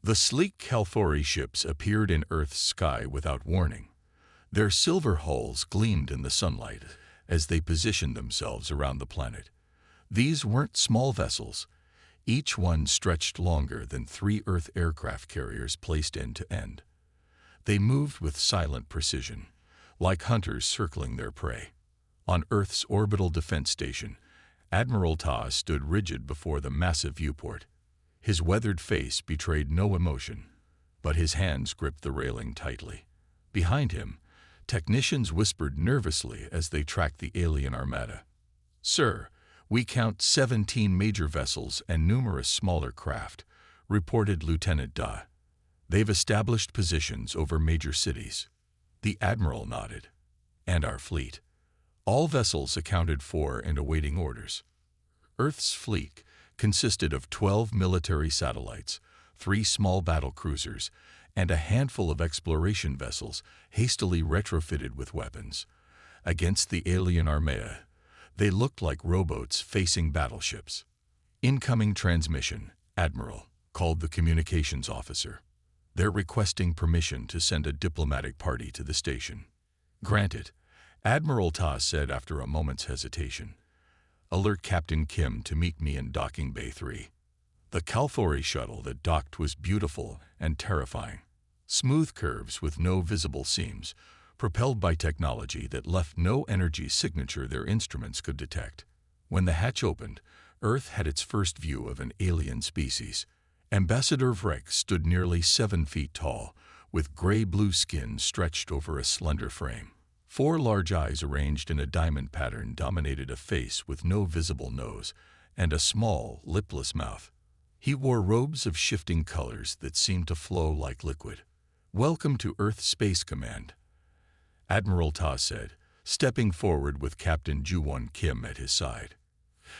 The sleek Kalthori ships appeared in Earth's sky without warning. Their silver hulls gleamed in the sunlight as they positioned themselves around the planet. These weren't small vessels. Each one stretched longer than 3 Earth aircraft carriers placed end to end. They moved with silent precision, like hunters circling their prey. On Earth's orbital defense station, Admiral Ta stood rigid before the massive viewport. His weathered face betrayed no emotion, but his hands gripped the railing tightly. Behind him, technicians whispered nervously as they tracked the alien armada. "Sir, we count 17 major vessels and numerous smaller craft," reported Lieutenant Da. "They've established positions over major cities." The admiral nodded. "And our fleet." All vessels accounted for and awaiting orders. Earth's fleet consisted of 12 military satellites, 3 small battle cruisers, and a handful of exploration vessels hastily retrofitted with weapons. Against the alien armada, they looked like rowboats facing battleships. "Incoming transmission, Admiral," called the communications officer. "They're requesting permission to send a diplomatic party to the station." "Granted," Admiral Ta said after a moment's hesitation. "Alert Captain Kim to meet me in Docking Bay 3. The Kalthori shuttle that docked was beautiful and terrifying. Smooth curves with no visible seams, propelled by technology that left no energy signature their instruments could detect. When the hatch opened, Earth had its first view of an alien species. Ambassador Vrek stood nearly 7 feet tall, with gray-blue skin stretched over a slender frame. 4 large eyes arranged in a diamond pattern dominated a face with no visible nose and a small, lipless mouth. He wore robes of shifting colors that seemed to flow like liquid. "Welcome to Earth Space Command," Admiral Ta said, stepping forward with Captain Ju-won Kim at his side.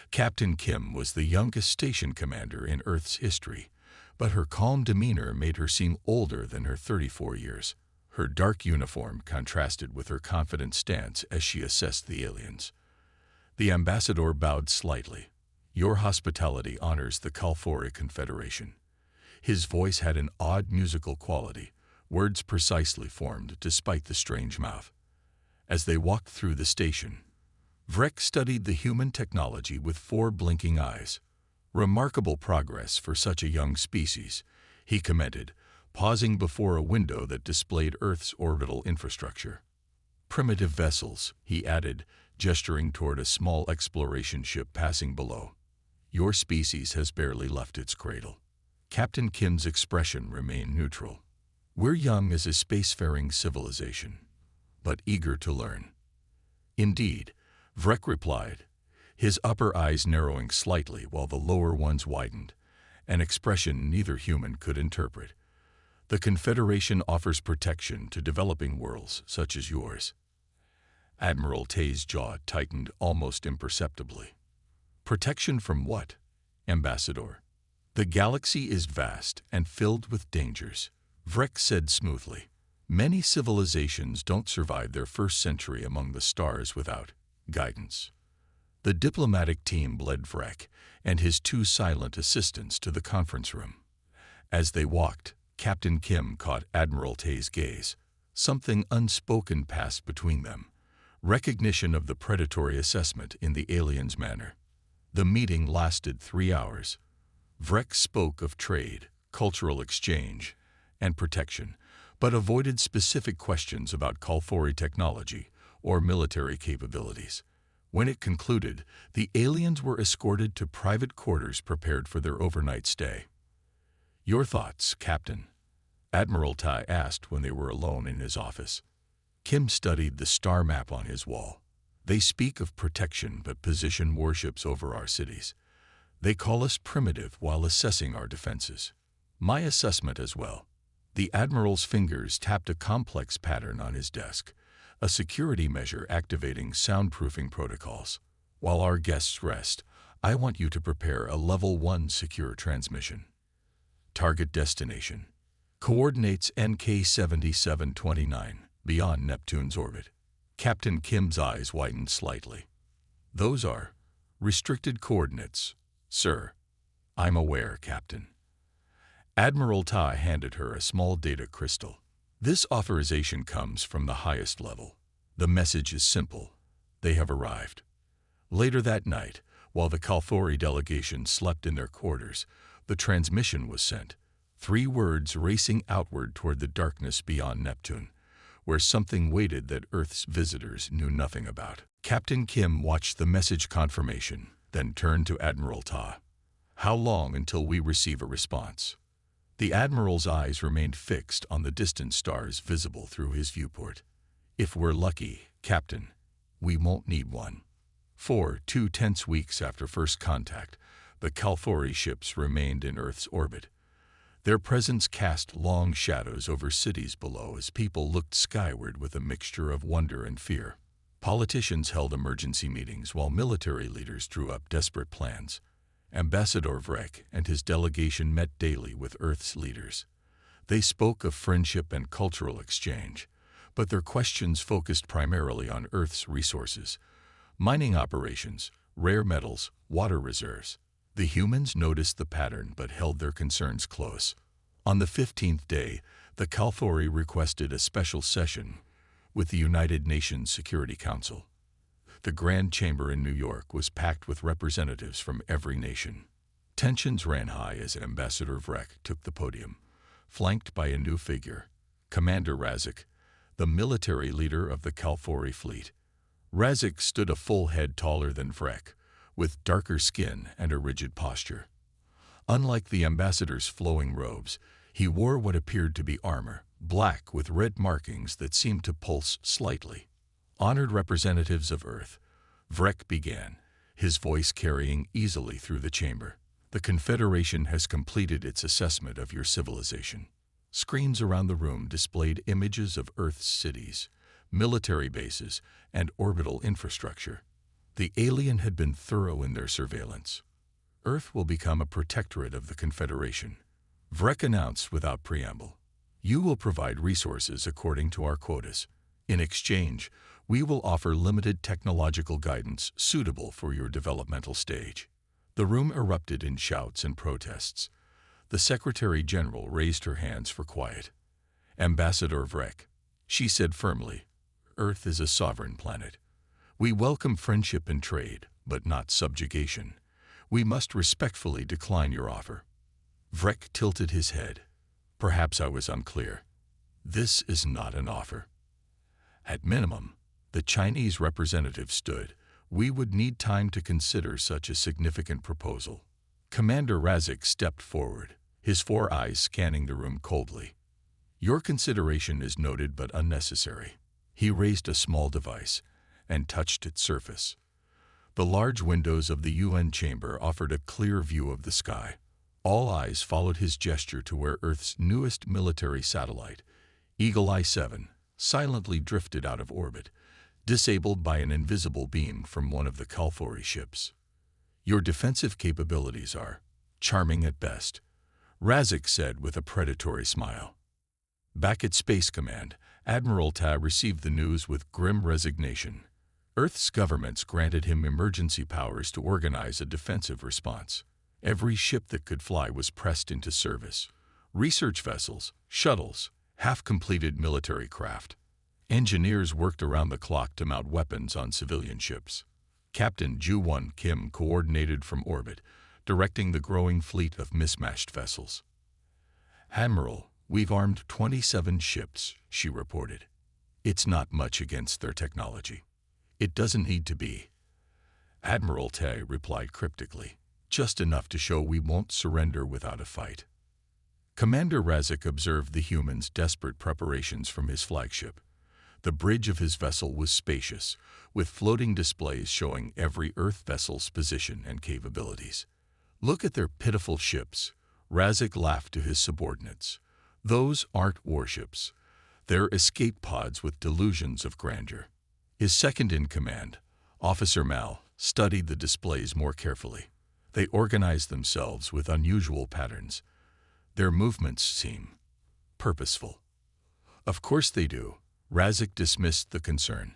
Captain Kim was the youngest station commander in Earth's history, but her calm demeanor made her seem older than her 34 years. Her dark uniform contrasted with her confident stance as she assessed the aliens. The ambassador bowed slightly. "Your hospitality honors the Kalthori Confederation." His voice had an odd musical quality, words precisely formed despite the strange mouth. As they walked through the station, Vrek studied the human technology with 4 blinking eyes. "Remarkable progress for such a young species," he commented, pausing before a window that displayed Earth's orbital infrastructure. "Primitive vessels," he added, gesturing toward a small exploration ship passing below. "Your species has barely left its cradle." Captain Kim's expression remained neutral. "We're young as a spacefaring civilization, but eager to learn." "Indeed," Vrek replied, his upper eyes narrowing slightly while the lower ones widened, an expression neither human could interpret. "The Confederation offers protection to developing worlds such as yours." Admiral Ta's jaw tightened almost imperceptibly. "Protection from what, Ambassador?" "The galaxy is vast and filled with dangers," Vrek said smoothly. "Many civilizations don't survive their first century among the stars without guidance." The diplomatic team led Vrek and his 2 silent assistants to the conference room. As they walked, Captain Kim caught Admiral Ta's gaze. Something unspoken passed between them, recognition of the predatory assessment in the alien's manner. The meeting lasted 3 hours. Vrek spoke of trade, cultural exchange, and protection, but avoided specific questions about Kalthori technology or military capabilities. When it concluded, the aliens were escorted to private quarters prepared for their overnight stay. "Your thoughts, Captain?" Admiral Ta asked when they were alone in his office. Kim studied the star map on his wall. "They speak of protection but position warships over our cities. They call us primitive while assessing our defenses." "My assessment as well." The Admiral's fingers tapped a complex pattern on his desk, a security measure activating soundproofing protocols. "While our guests rest, I want you to prepare a Level 1 secure transmission. Target destination. Coordinates NK7729, beyond Neptune's orbit." Captain Kim's eyes widened slightly. "Those are restricted coordinates, sir." "I'm aware, Captain." Admiral Ta handed her a small data crystal. This authorization comes from the highest level. The message is simple. They have arrived. Later that night, while the Kalthori delegation slept in their quarters, the transmission was sent. 3 words racing outward toward the darkness beyond Neptune, where something waited that Earth's visitors knew nothing about. Captain Kim watched the message confirmation, then turned to Admiral Ta. "How long until we receive a response?" The Admiral's eyes remained fixed on the distant stars visible through his viewport. "If we're lucky, Captain, we won't need one." For 2 tense weeks after first contact, the Kalthori ships remained in Earth's orbit. Their presence cast long shadows over cities below as people looked skyward with a mixture of wonder and fear. Politicians held emergency meetings while military leaders drew up desperate plans. Ambassador Vrek and his delegation met daily with Earth's leaders. They spoke of friendship and cultural exchange, but their questions focused primarily on Earth's resources: mining operations, rare metals, water reserves. The humans noticed the pattern but held their concerns close. On the 15th day, the Kalthori requested a special session with the United Nations Security Council. The Grand Chamber in New York was packed with representatives from every nation. Tensions ran high as Ambassador Vrek took the podium, flanked by a new figure, Commander Razik, the military leader of the Kalthori fleet. Razik stood a full head taller than Vrek, with darker skin and a rigid posture. Unlike the ambassador's flowing robes, he wore what appeared to be armor, black with red markings that seemed to pulse slightly. "Honored representatives of Earth," Vrek began, his voice carrying easily through the chamber, "the Confederation has completed its assessment of your civilization." Screens around the room displayed images of Earth's cities, military bases, and orbital infrastructure. The alien had been thorough in their surveillance. "Earth will become a protectorate of the Confederation," Vrek announced without preamble. "You will provide resources according to our quotas. In exchange, we will offer limited technological guidance suitable for your developmental stage." The room erupted in shouts and protests. The Secretary General raised her hands for quiet. "Ambassador Vrek," she said firmly, "Earth is a sovereign planet. We welcome friendship and trade, but not subjugation. We must respectfully decline your offer." Vrek tilted his head. "Perhaps I was unclear. This is not an offer." "At minimum," the Chinese representative stood, "we would need time to consider such a significant proposal." Commander Razik stepped forward, his 4 eyes scanning the room coldly. "Your consideration is noted but unnecessary." He raised a small device and touched its surface. The large windows of the UN chamber offered a clear view of the sky. All eyes followed his gesture to where Earth's newest military satellite, Eagle Eye 7, silently drifted out of orbit, disabled by an invisible beam from one of the Kalthori ships. "Your defensive capabilities are charming at best," Razik said with a predatory smile. Back at Space Command, Admiral Ta received the news with grim resignation. Earth's governments granted him emergency powers to organize a defensive response. Every ship that could fly was pressed into service. Research vessels, shuttles, half-completed military craft. Engineers worked around the clock to mount weapons on civilian ships. Captain Ju-1 Kim coordinated from orbit, directing the growing fleet of mismatched vessels. "Admiral, we've armed 27 ships," she reported. "It's not much against their technology. It doesn't need to be." Admiral Tay replied cryptically, "Just enough to show we won't surrender without a fight." Commander Razik observed the humans' desperate preparations from his flagship. The bridge of his vessel was spacious, with floating displays showing every Earth vessel's position and capabilities. "Look at their pitiful ships," Razik laughed to his subordinates. "Those aren't warships. They're escape pods with delusions of grandeur." His second-in-command, Officer Mal, studied the displays more carefully. They organized themselves with unusual patterns. Their movements seem purposeful. "Of course they do," Razik dismissed the concern.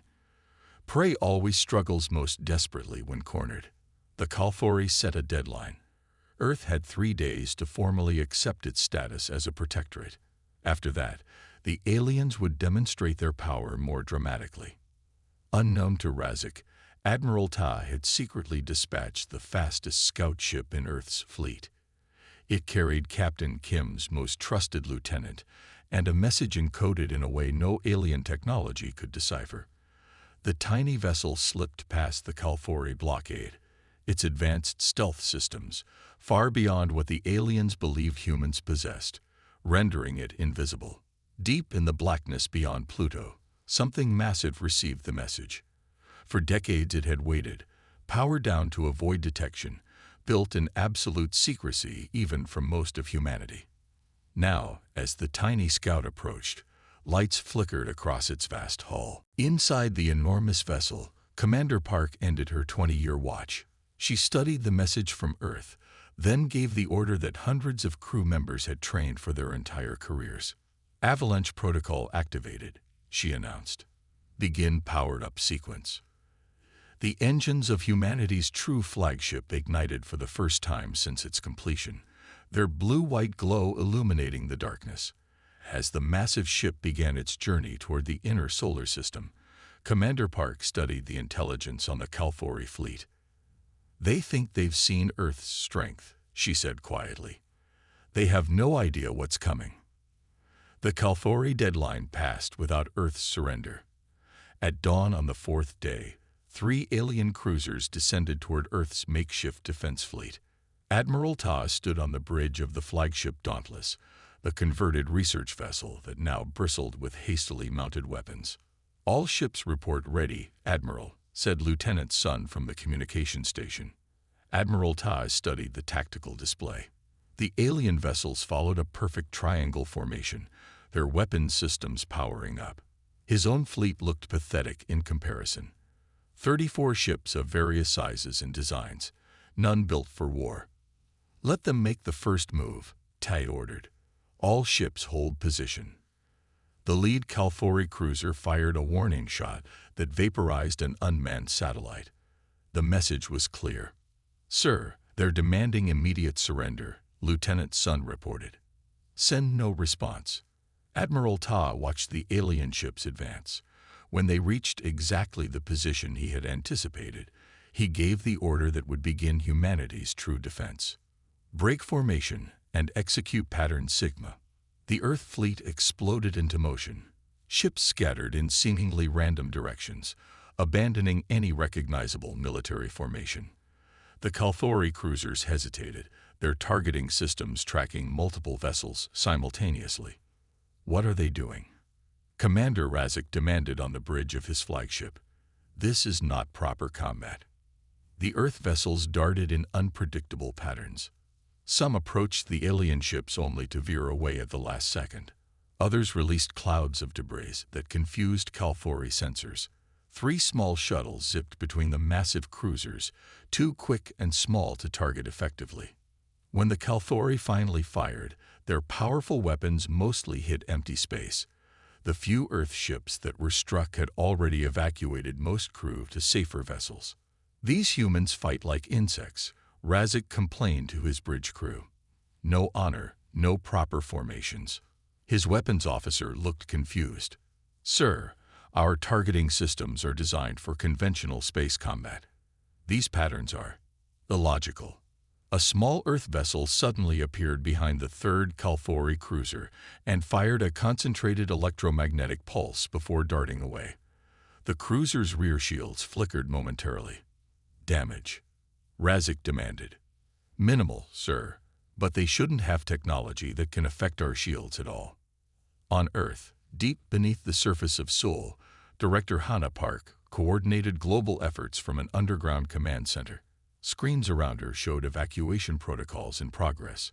"Prey always struggles most desperately when cornered." The Kalthori set a deadline. Earth had 3 days to formally accept its status as a protectorate. After that, the aliens would demonstrate their power more dramatically. Unknown to Razik, Admiral Ta had secretly dispatched the fastest scout ship in Earth's fleet. It carried Captain Kim's most trusted lieutenant, and a message encoded in a way no alien technology could decipher. The tiny vessel slipped past the Kalfori blockade, its advanced stealth systems, far beyond what the aliens believed humans possessed, rendering it invisible. Deep in the blackness beyond Pluto, something massive received the message. For decades it had waited, powered down to avoid detection, built in absolute secrecy even from most of humanity. Now, as the tiny scout approached, lights flickered across its vast hull. Inside the enormous vessel, Commander Park ended her 20-year watch. She studied the message from Earth, then gave the order that hundreds of crew members had trained for their entire careers. Avalanche protocol activated, she announced. Begin powered-up sequence. The engines of humanity's true flagship ignited for the first time since its completion, their blue-white glow illuminating the darkness. As the massive ship began its journey toward the inner solar system, Commander Park studied the intelligence on the Kalfori fleet. They think they've seen Earth's strength, she said quietly. They have no idea what's coming. The Kalfori deadline passed without Earth's surrender. At dawn on the 4th day, 3 alien cruisers descended toward Earth's makeshift defense fleet. Admiral Ta stood on the bridge of the flagship Dauntless, the converted research vessel that now bristled with hastily mounted weapons. "All ships report ready, Admiral," said Lieutenant Sun from the communication station. Admiral Ta studied the tactical display. The alien vessels followed a perfect triangle formation, their weapons systems powering up. His own fleet looked pathetic in comparison. 34 ships of various sizes and designs, none built for war. "Let them make the first move," Tai ordered. "All ships hold position." The lead Kalfori cruiser fired a warning shot that vaporized an unmanned satellite. The message was clear. "Sir, they're demanding immediate surrender," Lieutenant Sun reported. "Send no response." Admiral Ta watched the alien ships advance. When they reached exactly the position he had anticipated, he gave the order that would begin humanity's true defense. "Break formation and execute pattern Sigma." The Earth fleet exploded into motion. Ships scattered in seemingly random directions, abandoning any recognizable military formation. The Kalfori cruisers hesitated, their targeting systems tracking multiple vessels simultaneously. "What are they doing?" Commander Razik demanded on the bridge of his flagship. "This is not proper combat." The Earth vessels darted in unpredictable patterns. Some approached the alien ships only to veer away at the last second. Others released clouds of debris that confused Kalfori sensors. 3 small shuttles zipped between the massive cruisers, too quick and small to target effectively. When the Kalfori finally fired, their powerful weapons mostly hit empty space. The few Earth ships that were struck had already evacuated most crew to safer vessels. "These humans fight like insects," Razik complained to his bridge crew. "No honor, no proper formations." His weapons officer looked confused. "Sir, our targeting systems are designed for conventional space combat. These patterns are illogical." A small Earth vessel suddenly appeared behind the 3rd Kalfori cruiser and fired a concentrated electromagnetic pulse before darting away. The cruiser's rear shields flickered momentarily. "Damage," Razik demanded. "Minimal, sir, but they shouldn't have technology that can affect our shields at all." On Earth, deep beneath the surface of Seoul, Director Hana Park coordinated global efforts from an underground command center. Screens around her showed evacuation protocols in progress.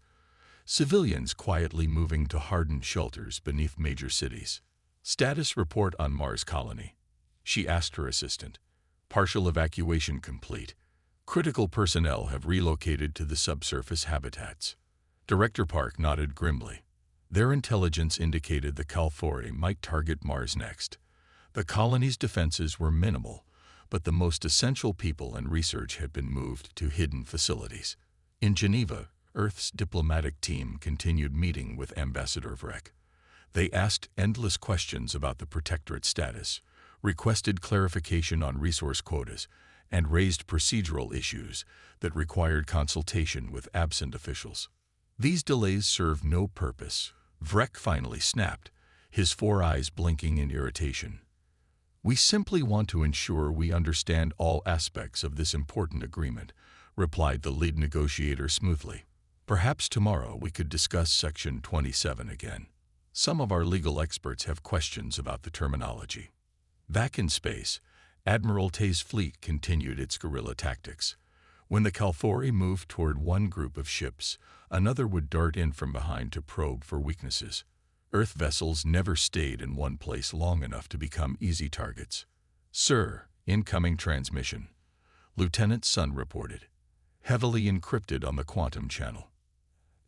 Civilians quietly moving to hardened shelters beneath major cities. "Status report on Mars colony," she asked her assistant. "Partial evacuation complete. Critical personnel have relocated to the subsurface habitats." Director Park nodded grimly. Their intelligence indicated the Kalfori might target Mars next. The colony's defenses were minimal, but the most essential people and research had been moved to hidden facilities. In Geneva, Earth's diplomatic team continued meeting with Ambassador Vrek. They asked endless questions about the Protectorate status, requested clarification on resource quotas, and raised procedural issues that required consultation with absent officials. These delays served no purpose. Vrek finally snapped, his 4 eyes blinking in irritation. "We simply want to ensure we understand all aspects of this important agreement," replied the lead negotiator smoothly. "Perhaps tomorrow we could discuss Section 27 again. Some of our legal experts have questions about the terminology." Back in space, Admiral Tay's fleet continued its guerrilla tactics. When the Kalphori moved toward one group of ships, another would dart in from behind to probe for weaknesses. Earth vessels never stayed in one place long enough to become easy targets. "Sir, incoming transmission," Lieutenant Sun reported, heavily encrypted on the quantum channel.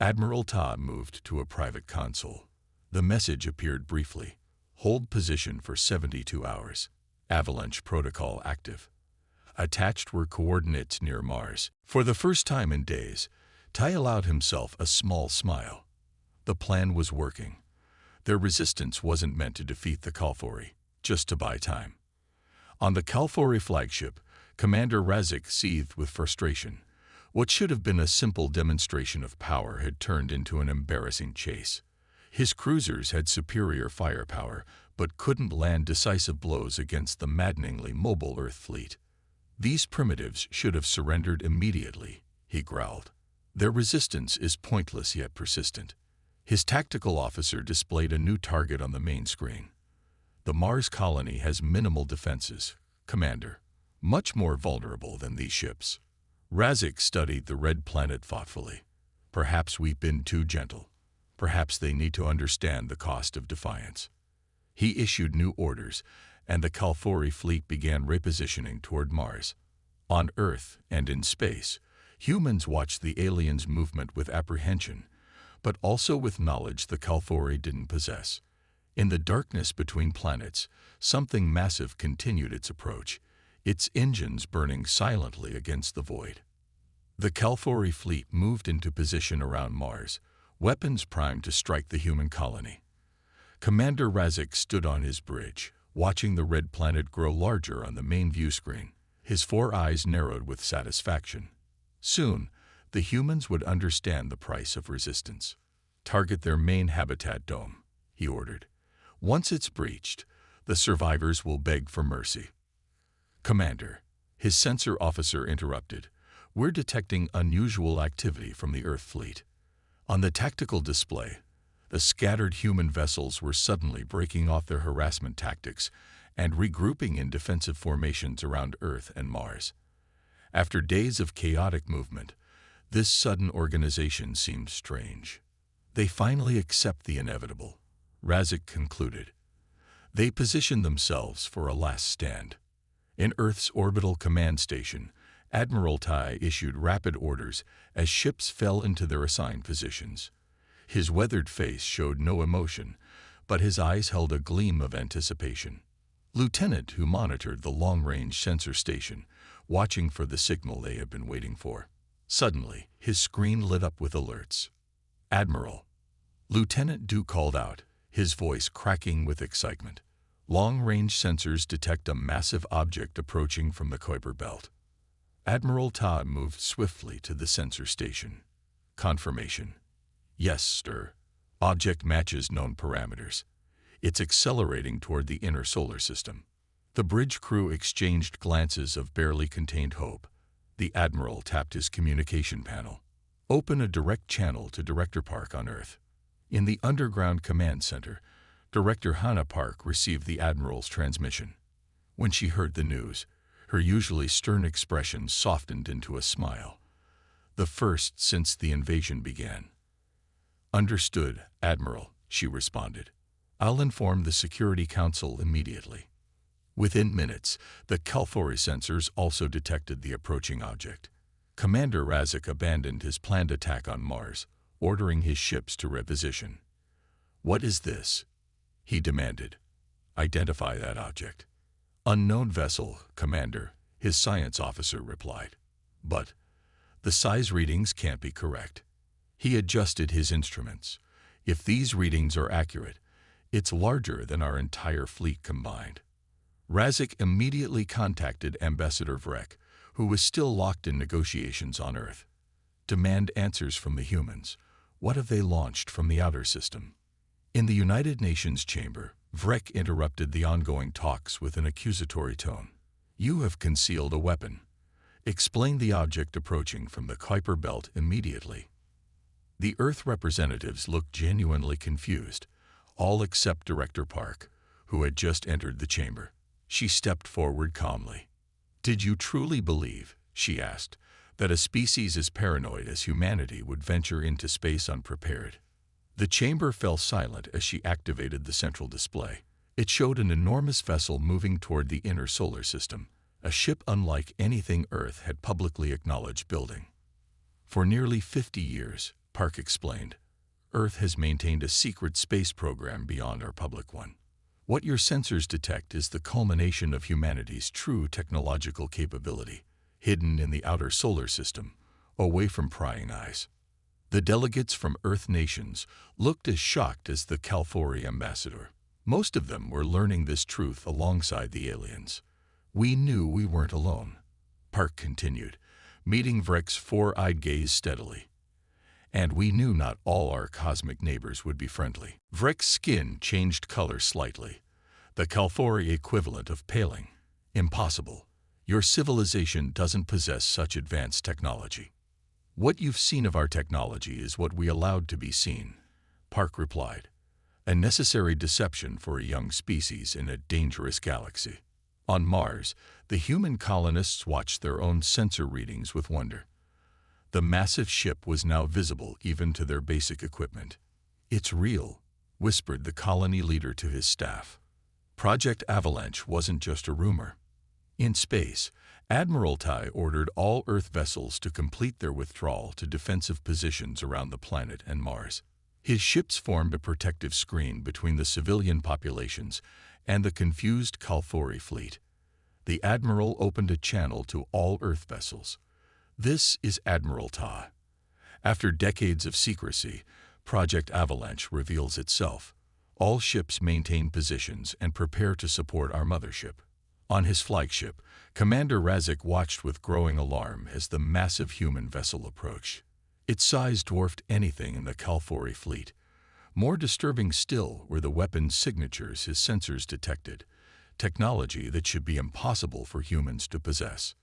Admiral Ta moved to a private console. The message appeared briefly. "Hold position for 72 hours. Avalanche protocol active." Attached were coordinates near Mars. For the first time in days, Tai allowed himself a small smile. The plan was working. Their resistance wasn't meant to defeat the Kalphori, just to buy time. On the Kalphori flagship, Commander Razik seethed with frustration. What should have been a simple demonstration of power had turned into an embarrassing chase. His cruisers had superior firepower, but couldn't land decisive blows against the maddeningly mobile Earth fleet. "These primitives should have surrendered immediately," he growled. "Their resistance is pointless yet persistent." His tactical officer displayed a new target on the main screen. "The Mars colony has minimal defenses, Commander. Much more vulnerable than these ships." Razik studied the red planet thoughtfully. "Perhaps we've been too gentle. Perhaps they need to understand the cost of defiance." He issued new orders, and the Kalphori fleet began repositioning toward Mars. On Earth and in space, humans watched the aliens' movement with apprehension, but also with knowledge the Kalphori didn't possess. In the darkness between planets, something massive continued its approach, its engines burning silently against the void. The Kalphori fleet moved into position around Mars, weapons primed to strike the human colony. Commander Razik stood on his bridge, watching the red planet grow larger on the main view screen. His 4 eyes narrowed with satisfaction. Soon, the humans would understand the price of resistance. "Target their main habitat dome," he ordered. "Once it's breached, the survivors will beg for mercy." "Commander," his sensor officer interrupted, "we're detecting unusual activity from the Earth fleet." On the tactical display, the scattered human vessels were suddenly breaking off their harassment tactics and regrouping in defensive formations around Earth and Mars. After days of chaotic movement, this sudden organization seemed strange. "They finally accept the inevitable," Razik concluded. They positioned themselves for a last stand. In Earth's orbital command station, Admiral Tai issued rapid orders as ships fell into their assigned positions. His weathered face showed no emotion, but his eyes held a gleam of anticipation. Lieutenant, who monitored the long-range sensor station, watching for the signal they had been waiting for. Suddenly, his screen lit up with alerts. "Admiral," Lieutenant Du called out, his voice cracking with excitement. "Long-range sensors detect a massive object approaching from the Kuiper Belt." Admiral Ta moved swiftly to the sensor station. "Confirmation." "Yes, sir. Object matches known parameters. It's accelerating toward the inner solar system." The bridge crew exchanged glances of barely contained hope. The Admiral tapped his communication panel. "Open a direct channel to Director Park on Earth." In the underground command center, Director Hannah Park received the Admiral's transmission. When she heard the news, her usually stern expression softened into a smile. "The first since the invasion began." "Understood, Admiral," she responded. "I'll inform the Security Council immediately." Within minutes, the Kalphori sensors also detected the approaching object. Commander Razik abandoned his planned attack on Mars, ordering his ships to reposition. "What is this?" he demanded. "Identify that object." "Unknown vessel, Commander," his science officer replied. "But the size readings can't be correct." He adjusted his instruments. If these readings are accurate, it's larger than our entire fleet combined. Razik immediately contacted Ambassador Vrek, who was still locked in negotiations on Earth. Demand answers from the humans. What have they launched from the outer system? In the United Nations chamber, Vrek interrupted the ongoing talks with an accusatory tone. You have concealed a weapon. Explain the object approaching from the Kuiper belt immediately. The Earth representatives looked genuinely confused, all except Director Park, who had just entered the chamber. She stepped forward calmly. Did you truly believe, she asked, that a species as paranoid as humanity would venture into space unprepared? The chamber fell silent as she activated the central display. It showed an enormous vessel moving toward the inner solar system, a ship unlike anything Earth had publicly acknowledged building. For nearly 50 years, Park explained, Earth has maintained a secret space program beyond our public one. What your sensors detect is the culmination of humanity's true technological capability, hidden in the outer solar system, away from prying eyes. The delegates from Earth nations looked as shocked as the Kalfori ambassador. Most of them were learning this truth alongside the aliens. We knew we weren't alone, Park continued, meeting Vrek's four-eyed gaze steadily. And we knew not all our cosmic neighbors would be friendly. Vrek's skin changed color slightly, the Kalfori equivalent of paling. Impossible. Your civilization doesn't possess such advanced technology. What you've seen of our technology is what we allowed to be seen, Park replied. A necessary deception for a young species in a dangerous galaxy. On Mars, the human colonists watched their own sensor readings with wonder. The massive ship was now visible even to their basic equipment. It's real, whispered the colony leader to his staff. Project Avalanche wasn't just a rumor. In space, Admiralty ordered all Earth vessels to complete their withdrawal to defensive positions around the planet and Mars. His ships formed a protective screen between the civilian populations and the confused Kalfori fleet. The Admiral opened a channel to all Earth vessels. This is Admiral Ta. After decades of secrecy, Project Avalanche reveals itself. All ships maintain positions and prepare to support our mothership. On his flagship, Commander Razik watched with growing alarm as the massive human vessel approached. Its size dwarfed anything in the Kalfori fleet. More disturbing still were the weapons signatures his sensors detected, technology that should be impossible for humans to possess.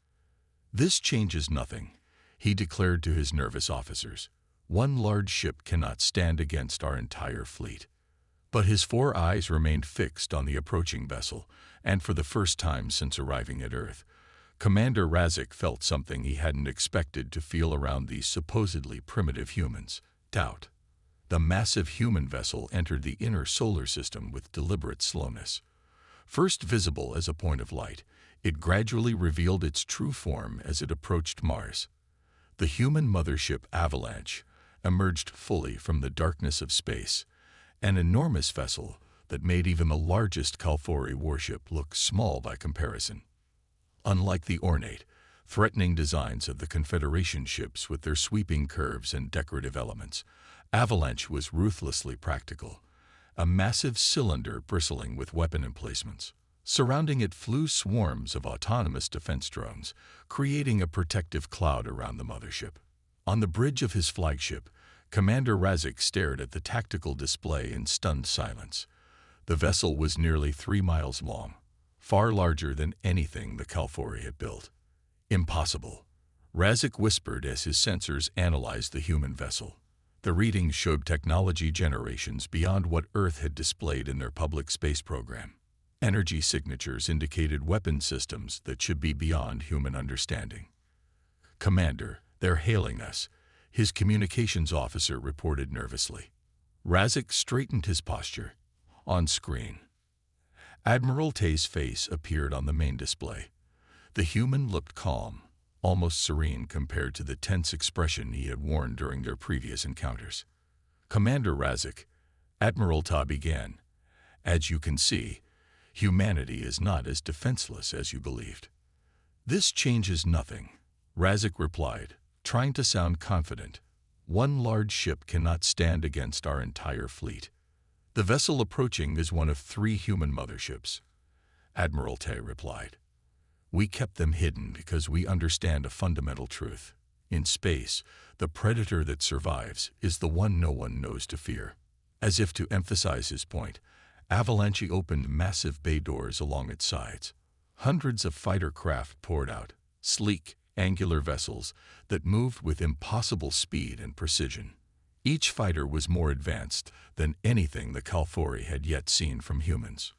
This changes nothing, he declared to his nervous officers. One large ship cannot stand against our entire fleet. But his four eyes remained fixed on the approaching vessel, and for the first time since arriving at Earth, Commander Razik felt something he hadn't expected to feel around these supposedly primitive humans: doubt. The massive human vessel entered the inner solar system with deliberate slowness. First visible as a point of light, it gradually revealed its true form as it approached Mars. The human mothership Avalanche emerged fully from the darkness of space, an enormous vessel that made even the largest Kalfori warship look small by comparison. Unlike the ornate, threatening designs of the Confederation ships with their sweeping curves and decorative elements, Avalanche was ruthlessly practical, a massive cylinder bristling with weapon emplacements. Surrounding it flew swarms of autonomous defense drones, creating a protective cloud around the mothership. On the bridge of his flagship, Commander Razik stared at the tactical display in stunned silence. The vessel was nearly 3 miles long, far larger than anything the Kalfori had built. Impossible, Razik whispered as his sensors analyzed the human vessel. The readings showed technology generations beyond what Earth had displayed in their public space program. Energy signatures indicated weapon systems that should be beyond human understanding. Commander, they're hailing us, his communications officer reported nervously. Razik straightened his posture. On screen, Admiral Tay's face appeared on the main display. The human looked calm, almost serene compared to the tense expression he had worn during their previous encounters. Commander Razik, Admiral Ta began, as you can see, humanity is not as defenseless as you believed. This changes nothing, Razik replied, trying to sound confident. One large ship cannot stand against our entire fleet. The vessel approaching is one of 3 human motherships, Admiral Tay replied. We kept them hidden because we understand a fundamental truth. In space, the predator that survives is the one no one knows to fear. As if to emphasize his point, Avalanche opened massive bay doors along its sides. Hundreds of fighter craft poured out, sleek, angular vessels that moved with impossible speed and precision. Each fighter was more advanced than anything the Kalphori had yet seen from humans.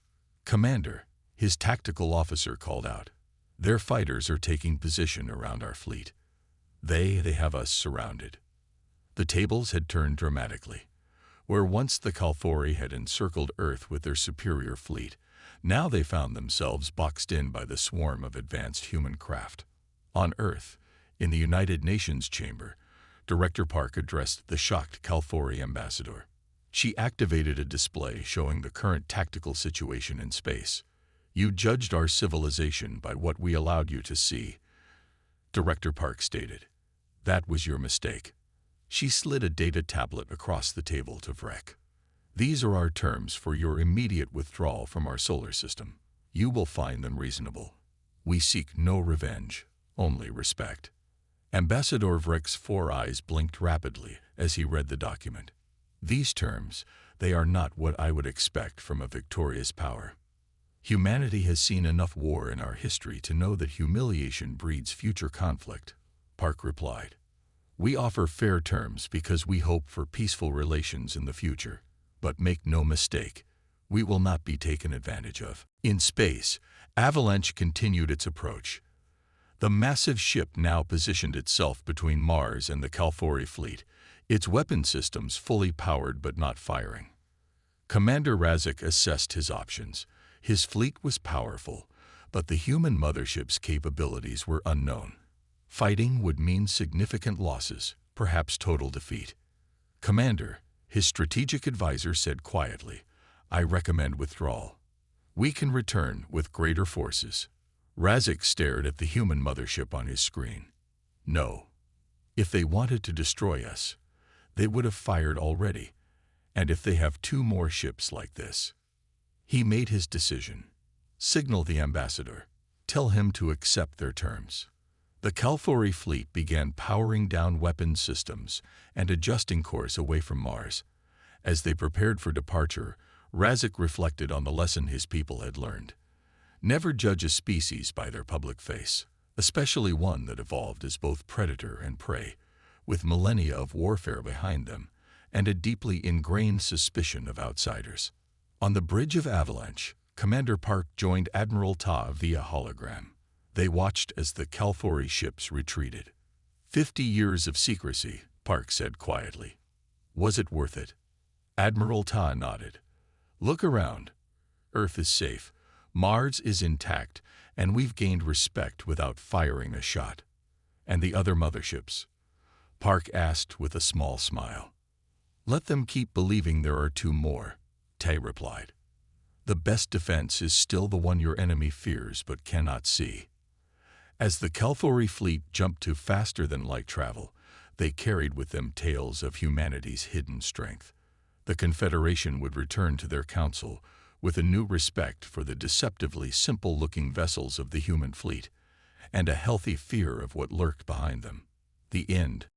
Commander, his tactical officer called out. Their fighters are taking position around our fleet. They have us surrounded. The tables had turned dramatically. Where once the Kalphori had encircled Earth with their superior fleet, now they found themselves boxed in by the swarm of advanced human craft. On Earth, in the United Nations chamber, Director Park addressed the shocked Kalphori ambassador. She activated a display showing the current tactical situation in space. You judged our civilization by what we allowed you to see, Director Park stated. That was your mistake. She slid a data tablet across the table to Vrek. These are our terms for your immediate withdrawal from our solar system. You will find them reasonable. We seek no revenge, only respect. Ambassador Vrek's 4 eyes blinked rapidly as he read the document. These terms, they are not what I would expect from a victorious power. Humanity has seen enough war in our history to know that humiliation breeds future conflict, Park replied. We offer fair terms because we hope for peaceful relations in the future. But make no mistake, we will not be taken advantage of. In space, Avalanche continued its approach. The massive ship now positioned itself between Mars and the Kalphori fleet, its weapon systems fully powered but not firing. Commander Razik assessed his options. His fleet was powerful, but the human mothership's capabilities were unknown. Fighting would mean significant losses, perhaps total defeat. Commander, his strategic advisor said quietly, I recommend withdrawal. We can return with greater forces. Razik stared at the human mothership on his screen. No. If they wanted to destroy us, they would have fired already. And if they have 2 more ships like this. He made his decision. Signal the ambassador. Tell him to accept their terms. The Kalphori fleet began powering down weapon systems and adjusting course away from Mars. As they prepared for departure, Razik reflected on the lesson his people had learned. Never judge a species by their public face, especially one that evolved as both predator and prey, with millennia of warfare behind them and a deeply ingrained suspicion of outsiders. On the bridge of Avalanche, Commander Park joined Admiral Ta via hologram. They watched as the Kalphori ships retreated. 50 years of secrecy, Park said quietly. Was it worth it? Admiral Ta nodded. Look around. Earth is safe, Mars is intact, and we've gained respect without firing a shot. And the other motherships? Park asked with a small smile. Let them keep believing there are 2 more, Tay replied. The best defense is still the one your enemy fears but cannot see. As the Kalphori fleet jumped to faster-than-light travel, they carried with them tales of humanity's hidden strength. The Confederation would return to their council with a new respect for the deceptively simple-looking vessels of the human fleet and a healthy fear of what lurked behind them. The end.